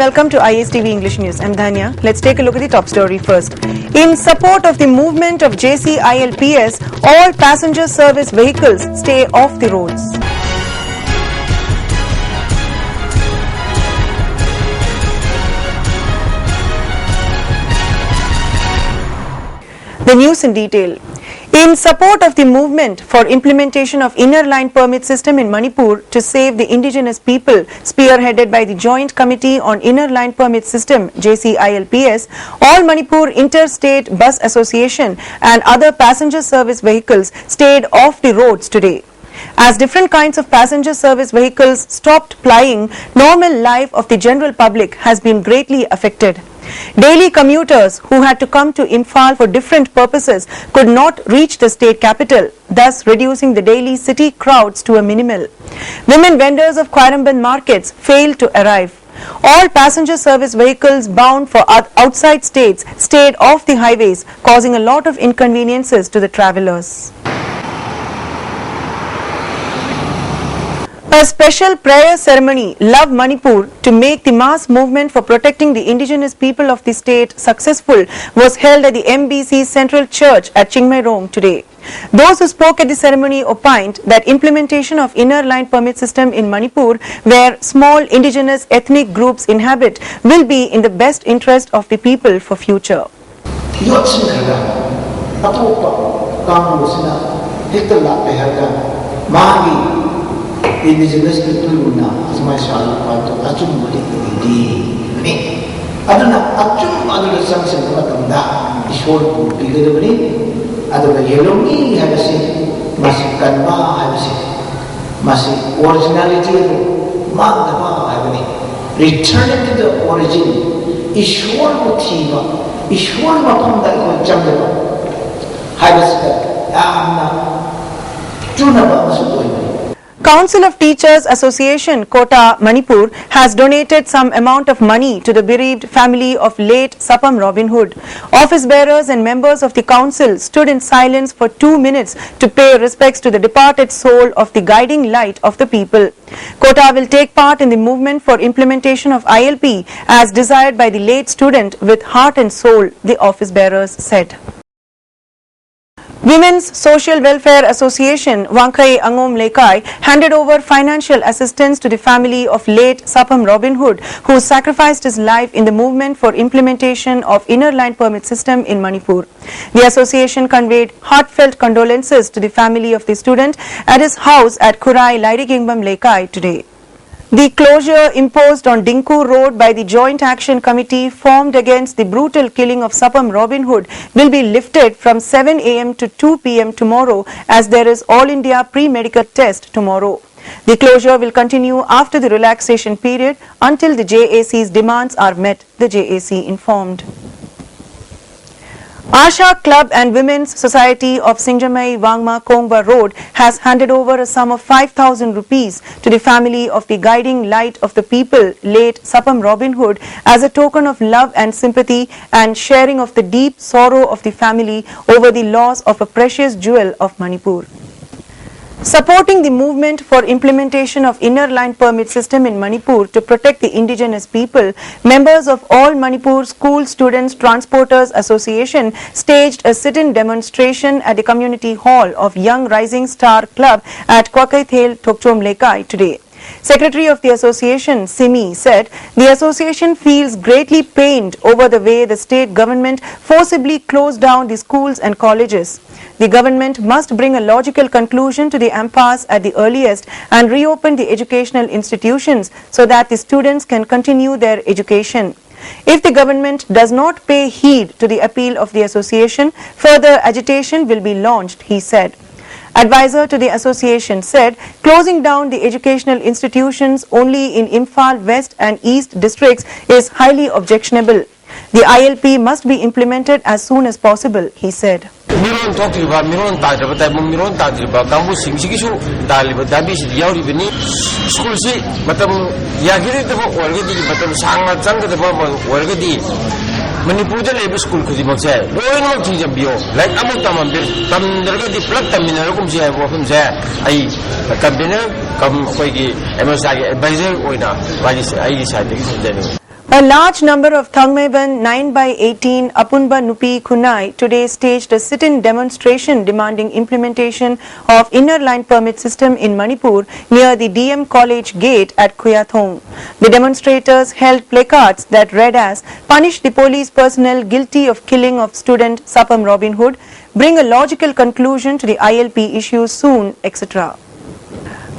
welcome to ISTV English News. I'm Dhanya. Let's take a look at the top story first. In support of the movement of JCILPS, all passenger service vehicles stay off the roads. The news in detail. In support of the movement for implementation of inner line permit system in Manipur to save the indigenous people, spearheaded by the Joint Committee on Inner Line Permit System JCILPS, all Manipur Interstate Bus Association and other passenger service vehicles stayed off the roads today. As different kinds of passenger service vehicles stopped plying, normal life of the general public has been greatly affected. Daily commuters who had to come to Imphal for different purposes could not reach the state capital, thus reducing the daily city crowds to a minimal. Women vendors of Quaramban markets failed to arrive. All passenger service vehicles bound for outside states stayed off the highways, causing a lot of inconveniences to the travelers. A special prayer ceremony, Love Manipur, to make the mass movement for protecting the indigenous people of the state successful was held at the MBC Central Church at Chingmairong today. Those who spoke at the ceremony opined that implementation of inner line permit system in Manipur, where small indigenous ethnic groups inhabit, will be in the best interest of the people for future. Indigenous people na asma shala pato achum bali di ni aduna achum aduna sanction matamda ishwar ko tigadabani aduna yelongi habase masikan ba habase masi originality adu magdaba habani returning to the origin ishwar ko thiba ishwar mapamda ko chamdaba habase amna tunaba masu Council of Teachers Association, Kota, Manipur, has donated some amount of money to the bereaved family of late Sapam Robin Hood. Office bearers and members of the council stood in silence for 2 minutes to pay respects to the departed soul of the guiding light of the people. Kota will take part in the movement for implementation of ILP as desired by the late student with heart and soul, the office bearers said. Women's Social Welfare Association, Wankai Angom Lekai, handed over financial assistance to the family of late Sapam Robin Hood, who sacrificed his life in the movement for implementation of inner line permit system in Manipur. The association conveyed heartfelt condolences to the family of the student at his house at Kurai Lairigingbam Lekai today. The closure imposed on Dinku Road by the Joint Action Committee formed against the brutal killing of Sapam Robin Hood will be lifted from 7 a.m. to 2 p.m. tomorrow, as there is All India pre-medical test tomorrow. The closure will continue after the relaxation period until the JAC's demands are met, the JAC informed. Asha Club and Women's Society of Singjamai Wangma Kongba Road has handed over a sum of 5,000 rupees to the family of the guiding light of the people, late Sapam Robin Hood, as a token of love and sympathy and sharing of the deep sorrow of the family over the loss of a precious jewel of Manipur. Supporting the movement for implementation of inner line permit system in Manipur to protect the indigenous people, members of All Manipur School Students Transporters Association staged a sit-in demonstration at the community hall of Young Rising Star Club at Kwakaithel, Tokchom Lekai today. Secretary of the association, Simi, said the association feels greatly pained over the way the state government forcibly closed down the schools and colleges. The government must bring a logical conclusion to the impasse at the earliest and reopen the educational institutions so that the students can continue their education. If the government does not pay heed to the appeal of the association, further agitation will be launched, he said. Advisor to the association said closing down the educational institutions only in Imphal West and East districts is highly objectionable. The ILP must be implemented as soon as possible, he said. Miron talk about Miron Taja, but Miron Taja, Gamu Simshisu, Taliban, Dabish, Yauri, School C, but Yagiri, already, but Sanga Zanga, the already. Manipur labor school could be said, going on to the bio, like Amutam, the plug terminal, I Cabina, come Kogi, MSI advisor, or not, while I decided. A large number of Thangmaiban 9 by 18 Apunba Nupi Kunai today staged a sit-in demonstration demanding implementation of inner line permit system in Manipur near the DM College gate at Kuyathong. The demonstrators held placards that read as "Punish the police personnel guilty of killing of student Sapam Robin Hood, bring a logical conclusion to the ILP issues soon," etc.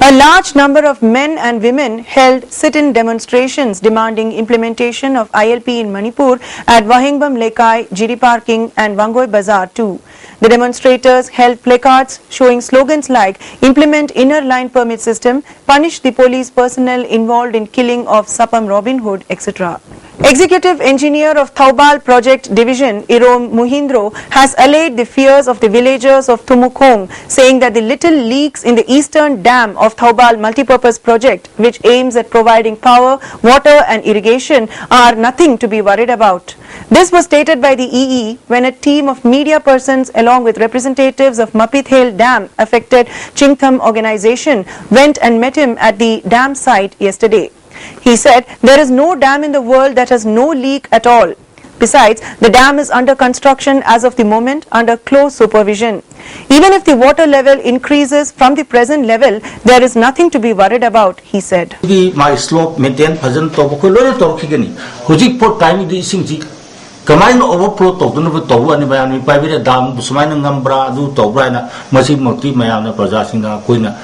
A large number of men and women held sit-in demonstrations demanding implementation of ILP in Manipur at Wahingbam Lekai, Jiri Parking and Wangoi Bazaar too. The demonstrators held placards showing slogans like "Implement inner line permit system, punish the police personnel involved in killing of Sapam Robin Hood," etc. Executive Engineer of Thaubal Project Division, Irom Muhindro, has allayed the fears of the villagers of Tumukong, saying that the little leaks in the eastern dam of Thaubal Multipurpose Project, which aims at providing power, water and irrigation, are nothing to be worried about. This was stated by the EE when a team of media persons along with representatives of Mapithel Dam affected Chingtham organization went and met him at the dam site yesterday. He said there is no dam in the world that has no leak at all. Besides, the dam is under construction as of the moment under close supervision. Even if the water level increases from the present level, there is nothing to be worried about, he said. My slope maintain present Hujik port time the sing Kamine overflow to the and Mayami private dam, Sumaina Nambra, do Tobrana, Masi Moti Mayana Prazasinga, Quina,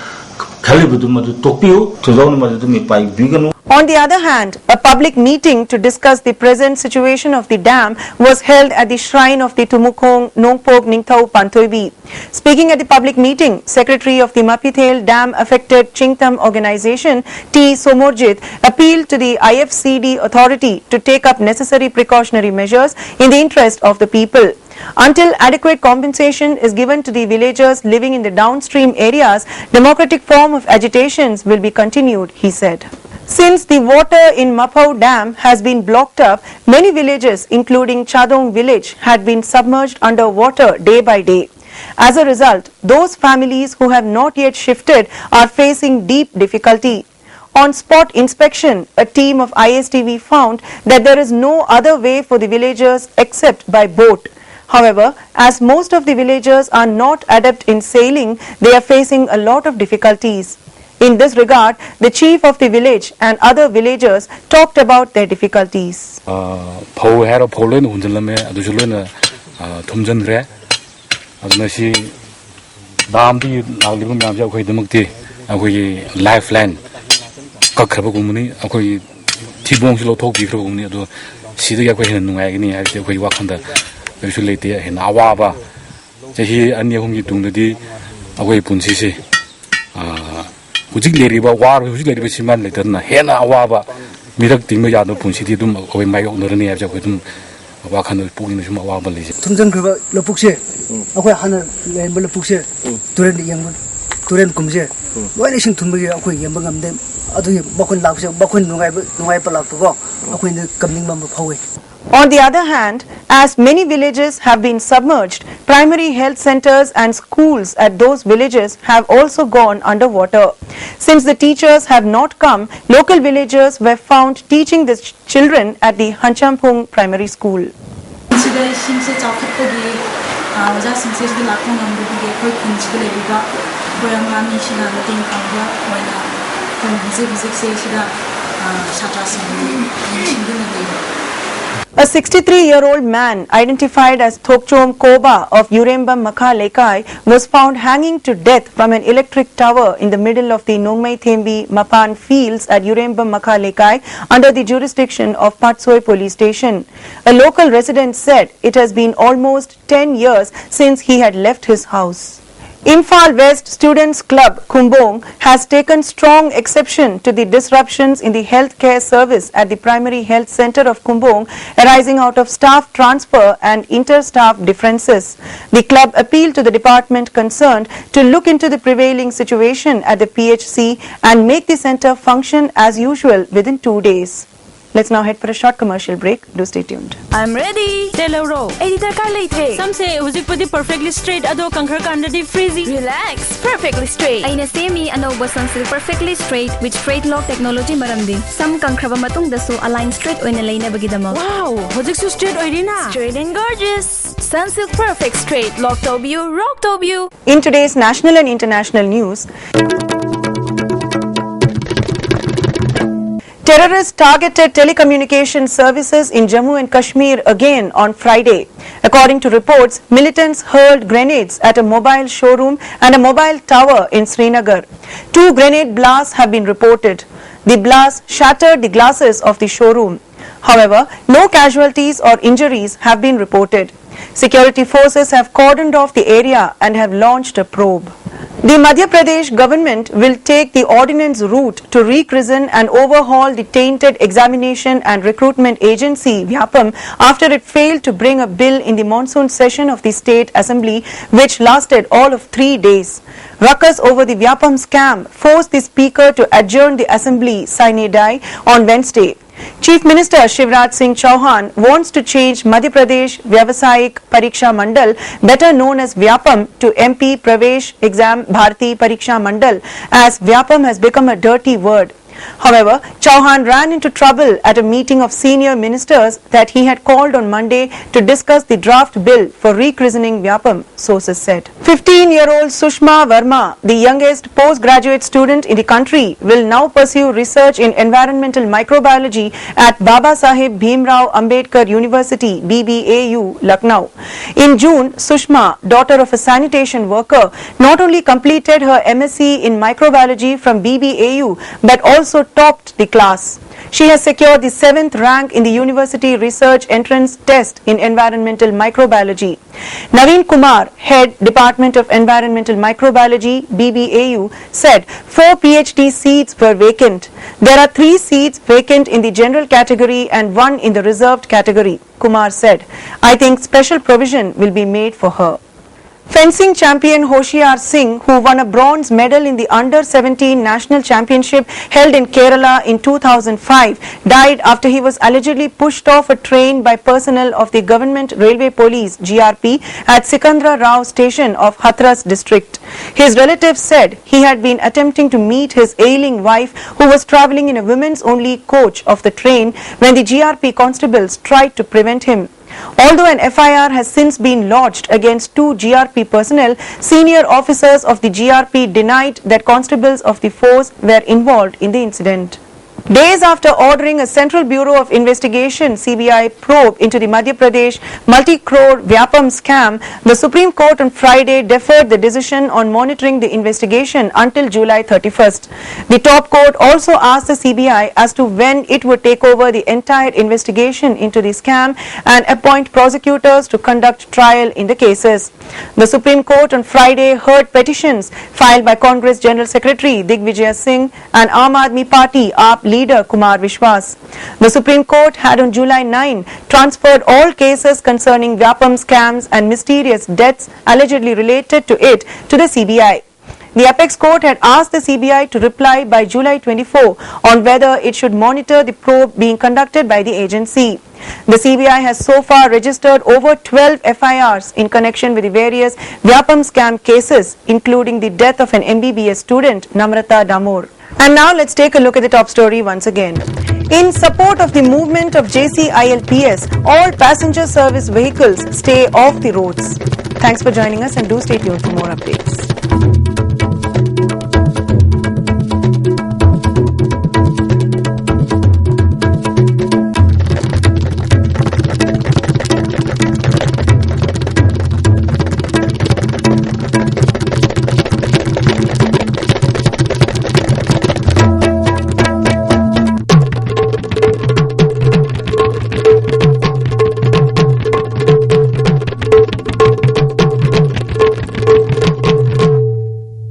Calibuduma to Tokyo, to Zonma by Vigano. On the other hand, a public meeting to discuss the present situation of the dam was held at the shrine of the Tumukong Nongpog Ningthau Pantoibi. Speaking at the public meeting, Secretary of the Mapithel Dam Affected Chingtham Organization, T. Somorjit, appealed to the IFCD authority to take up necessary precautionary measures in the interest of the people. Until adequate compensation is given to the villagers living in the downstream areas, democratic form of agitations will be continued, he said. Since the water in Mapau Dam has been blocked up, many villages including Chadong village had been submerged under water day by day. As a result, those families who have not yet shifted are facing deep difficulty. On spot inspection, a team of ISTV found that there is no other way for the villagers except by boat. However, as most of the villagers are not adept in sailing, they are facing a lot of difficulties. In this regard, the chief of the village and other villagers talked about their difficulties. Lifeline Hujik Leriba war, Hujik Leriba Siman later, Hena Awaba, Mirak Timaya, Punsi, away my own Rene, Wakan Pugin Wabali. Tumjan Lopuxe, Aqua Hana Lopuxe, Turen Yang, Turen Kumse, why nation Tumbi, Aqua Yambangam them, Adu Bakun Laps, Bakun Nuapala to walk, Aqua the coming member Powe. On the other hand, as many villages have been submerged, primary health centers and schools at those villages have also gone underwater. Since the teachers have not come, local villagers were found teaching the children at the Hanchampung Primary School. A 63-year-old man identified as Thokchom Koba of Urembam Makha Lekai was found hanging to death from an electric tower in the middle of the Nongmai Thembi Mapan fields at Urembam Makha Lekai under the jurisdiction of Patsoi police station. A local resident said it has been almost 10 years since he had left his house. Imphal West Students Club, Kumbong, has taken strong exception to the disruptions in the healthcare service at the Primary Health Center of Kumbong arising out of staff transfer and inter-staff differences. The club appealed to the department concerned to look into the prevailing situation at the PHC and make the center function as usual within 2 days. Let's now head for a short commercial break. Do stay tuned. I'm ready. Telero. Editor ka late. Some say huzik pudi perfectly straight ado kankhar kandadi freezy. Relax. Perfectly straight. Aina semi anoba Sunsilk perfectly straight with straight lock technology maramdi. Some kankraba matung dasu align straight oina laina bagidamo. Wow. Huzik su straight oirina. Straight and gorgeous. Sunsilk perfect straight. Lock tobu, rock tobu. In today's national and international news, terrorists targeted telecommunication services in Jammu and Kashmir again on Friday. According to reports, militants hurled grenades at a mobile showroom and a mobile tower in Srinagar. 2 grenade blasts have been reported. The blasts shattered the glasses of the showroom. However, no casualties or injuries have been reported. Security forces have cordoned off the area and have launched a probe. The Madhya Pradesh government will take the ordinance route to rechristen and overhaul the tainted examination and recruitment agency Vyapam after it failed to bring a bill in the monsoon session of the state assembly, which lasted all of 3 days. Ruckus over the Vyapam scam forced the speaker to adjourn the assembly sine die on Wednesday. Chief Minister Shivraj Singh Chauhan wants to change Madhya Pradesh Vyavasayik Pariksha Mandal, better known as Vyapam, to MP Pravesh Exam Bharati Pariksha Mandal, as Vyapam has become a dirty word. However, Chauhan ran into trouble at a meeting of senior ministers that he had called on Monday to discuss the draft bill for rechristening Vyapam, sources said. 15-year-old Sushma Verma, the youngest postgraduate student in the country, will now pursue research in environmental microbiology at Baba Saheb Bhimrao Ambedkar University, BBAU, Lucknow. In June, Sushma, daughter of a sanitation worker, not only completed her MSc in microbiology from BBAU but also topped the class. She has secured the 7th rank in the university research entrance test in environmental microbiology. Naveen Kumar, head Department of Environmental Microbiology, BBAU, said 4 PhD seats were vacant. There are 3 seats vacant in the general category and 1 in the reserved category. Kumar said, "I think special provision will be made for her." Fencing champion Hoshiar Singh, who won a bronze medal in the Under-17 National Championship held in Kerala in 2005, died after he was allegedly pushed off a train by personnel of the Government Railway Police (GRP) at Sikandra Rao station of Hathras district. His relatives said he had been attempting to meet his ailing wife, who was travelling in a women's-only coach of the train, when the GRP constables tried to prevent him. Although an FIR has since been lodged against 2 GRP personnel, senior officers of the GRP denied that constables of the force were involved in the incident. Days after ordering a Central Bureau of Investigation (CBI) probe into the Madhya Pradesh multi-crore Vyapam scam, the Supreme Court on Friday deferred the decision on monitoring the investigation until July 31st. The top court also asked the CBI as to when it would take over the entire investigation into the scam and appoint prosecutors to conduct trial in the cases. The Supreme Court on Friday heard petitions filed by Congress General Secretary Digvijay Singh and Aam Aadmi Party AAP leader Kumar Vishwas. The Supreme Court had on July 9 transferred all cases concerning Vyapam scams and mysterious deaths allegedly related to it to the CBI. The Apex Court had asked the CBI to reply by July 24 on whether it should monitor the probe being conducted by the agency. The CBI has so far registered over 12 FIRs in connection with the various Vyapam scam cases, including the death of an MBBS student, Namrata Damor. And now let's take a look at the top story once again. In support of the movement of JCILPS, all passenger service vehicles stay off the roads. Thanks for joining us and do stay tuned for more updates.